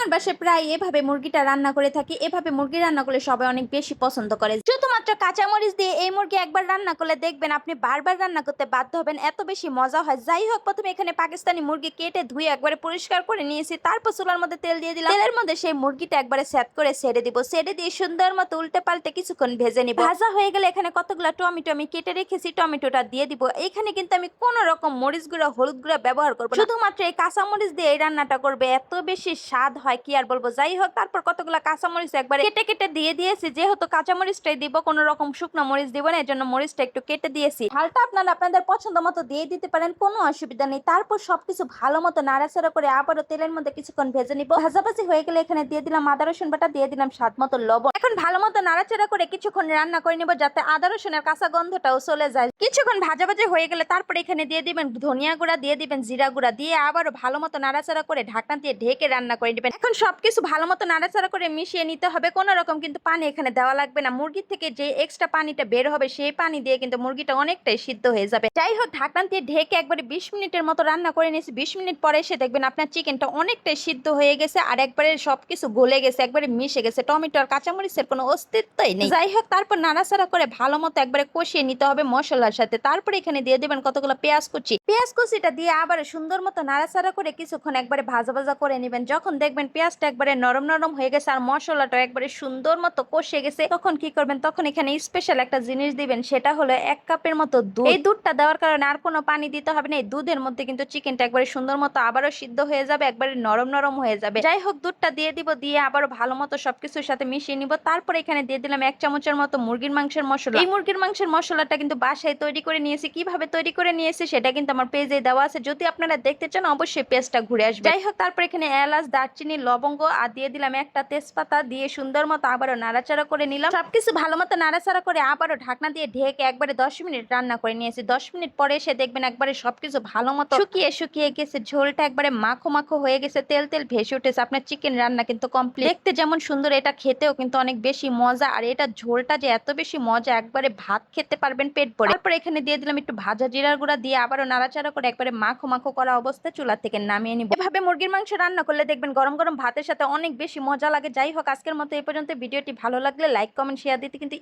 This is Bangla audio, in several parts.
আমার বাসায় প্রায় এভাবে মুরগিটা রান্না করে থাকি। এভাবে মুরগি রান্না করলে সবাই অনেক বেশি পছন্দ করে। শুধুমাত্র কাঁচামরিচ দিয়ে এই মুরগি একবার রান্না করলে দেখবেন আপনি বারবার রান্না করতে বাধ্য হবেন, এত বেশি মজা হয়। যাই হোক, প্রথমে এখানে পাকিস্তানি মুরগি কেটে ধুয়ে একবারে পরিষ্কার করে নিয়েছি। তারপর চুলার মধ্যে তেল দিয়ে দিলাম। তেলের মধ্যে সেই মুরগিটা একবারে সেট করে ছেড়ে দিব। ছেড়ে দিয়ে সুন্দর মতো উল্টে পাল্টে কিছুক্ষণ ভেজে নিব। ভাজা হয়ে গেলে এখানে কতগুলো টমেটো আমি কেটে রেখেছি, টমেটোটা দিয়ে দিব। এখানে কিন্তু আমি কোনো রকম মরিচ গুঁড়া হলুদ গুঁড়া ব্যবহার করবো না, শুধুমাত্র এই কাঁচামরিচ দিয়ে এই রান্নাটা করবে, এত বেশি স্বাদ হয় কি আর বলবো। যাই হোক, তারপর কতগুলো কাঁচামরিচ একবারে কেটে কেটে দিয়ে দিয়েছি। যেহেতু কাঁচামরিচটাই দিব, কোনো রকম শুকনো মরিচ দিব না, এর জন্য মরিচটা একটু কেটে দিয়েছি। ঝালটা আপনারা আপনাদের পছন্দ মতো দিয়ে দিতে পারেন, কোনো অসুবিধা নেই। তারপর সবকিছু ভালো মতো নাড়াচাড়া করে আবারও তেলের মধ্যে কিছুক্ষণ ভেজে নিব। ভাজাভাজি হয়ে গেলে এখানে দিয়ে দিলাম আদা রসুন বাটা, দিয়ে দিলাম স্বাদ মতো লবণ। এখন ভালো মতো নাড়াচাড়া করে কিছুক্ষণ রান্না করে নিব, যাতে আদা রসুনের কাঁচা গন্ধটাও চলে যায়। কিছুক্ষণ ভাজাভাজি হয়ে গেলে তারপর এখানে দিয়ে দিবেন ধনিয়া গুঁড়া, দিয়ে দিবেন জিরা গুঁড়া, দিয়ে আবারও ভালো মতো নাড়াচাড়া করে ঢাকনা দিয়ে ঢেকে রান্না করে নেবেন। এখন সবকিছু ভালো মতো নাড়াচাড়া করে মিশিয়ে নিতে হবে। কোনো রকম কিন্তু পানি এখানে দেওয়া লাগবে না। মুরগির থেকে যে এক্সট্রা পানিটা বের হবে সেই পানি দিয়ে কিন্তু মুরগিটা অনেকটাই সিদ্ধ হয়ে যাবে। যাই হোক, ঢাকনা দিয়ে ঢেকে একবারে 20 মিনিটের মতো রান্না করে নিয়েছি। 20 মিনিট পরে এসে দেখবেন আপনার চিকেনটা অনেকটাই সিদ্ধ হয়ে গেছে আর একবারে সবকিছু গলে গেছে, একবারে মিশে গেছে। টমেটো আর কাঁচামরিচের কোনো অস্তিত্বই নেই। যাই হোক, তারপর নাড়াচাড়া করে ভালো মতো একবারে কষিয়ে নিতে হবে মশলার সাথে। তারপরে এখানে দিয়ে দেবেন কতগুলো পেঁয়াজ কুচি। পেঁয়াজ কুচিটা দিয়ে আবার সুন্দর মতো নাড়াচাড়া করে কিছুক্ষণ একবারে ভাজা ভাজা করে নেবেন। যখন দেখবেন পেঁয়াজটা একবারে নরম নরম হয়ে গেছে আর মশলাটা একবারে সুন্দর মতো কষে গেছে, তখন কি করবেন, তখন এখানে স্পেশাল একটা জিনিস দিবেন। সেটা হলো 1 কাপের মতো দুধ। এই দুধটা দেওয়ার কারণে আর কোনো পানি দিতে হবে না। এই দুধের মধ্যে কিন্তু চিকেনটা একবারে সুন্দর মতো আবারও সিদ্ধ হয়ে যাবে, একবারে নরম নরম হয়ে যাবে। যাই হোক, দুধটা দিয়ে দিব, দিয়ে আবারও ভালো মতো সবকিছুর সাথে মিশিয়ে নিব। তারপর এখানে দিয়ে দিলাম 1 চামচের মতো মুরগির মাংসের মশলা। এই মুরগির মাংসের মশলাটা কিন্তু বাসায় তৈরি করে নিয়েছি। কিভাবে তৈরি করে নিয়েছি সেটা কিন্তু আমার পেজে দেওয়া আছে, যদি আপনারা দেখতে চান অবশ্যই পেজটা ঘুরে আসবে। যাই হোক, তারপর এখানে এলাচ, দারচিনি, লবঙ্গ আর দিয়ে দিলাম একটা তেজপাতা, দিয়ে সুন্দর মতো আবারও নাড়াচাড়া করে নিলাম। সবকিছু ভালো মতো নাড়াচাড়া করে আবারও ঢাকনা দিয়ে ঢেকে একবারে 10 মিনিট রান্না করে নিয়েছি। 10 মিনিট পরে এসে দেখবেন একবারে সবকিছু ভালো মতো শুকিয়ে শুকিয়ে গেছে, ঝোলটা একবারে মাখো মাখো হয়ে গেছে, তেল তেল ভেসে উঠেছে। আপনার চিকেন রান্না কিন্তু কমপ্লিট। দেখতে যেমন সুন্দর, এটা খেতেও কিন্তু অনেক বেশি মজা। আর এটা ঝোলটা যে এত বেশি মজা, একবারে ভাত খেতে পারবেন পেট ভরে। তারপর এখানে দিয়ে দিলাম একটু ভাজা জিরার গুঁড়া, দিয়ে আবারও নাড়াচাড়া করে একবারে মাখো মাখো করা অবস্থায় চুলা থেকে নামিয়ে নিব। এভাবে মুরগির মাংস রান্না করলে দেখবেন গরম গরম ভাতের সাথে অনেক বেশি মজা লাগে। যাই হোক, আজকের মতো এই পর্যন্ত। ভিডিওটি ভালো লাগলে লাইক কমেন্ট শেয়ার দিতে কিন্তু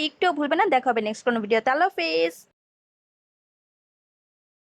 একটুও ভুলবেন না। দেখা হবে নেক্সট কোনো ভিডিওতে। আল্লাহ হাফেজ।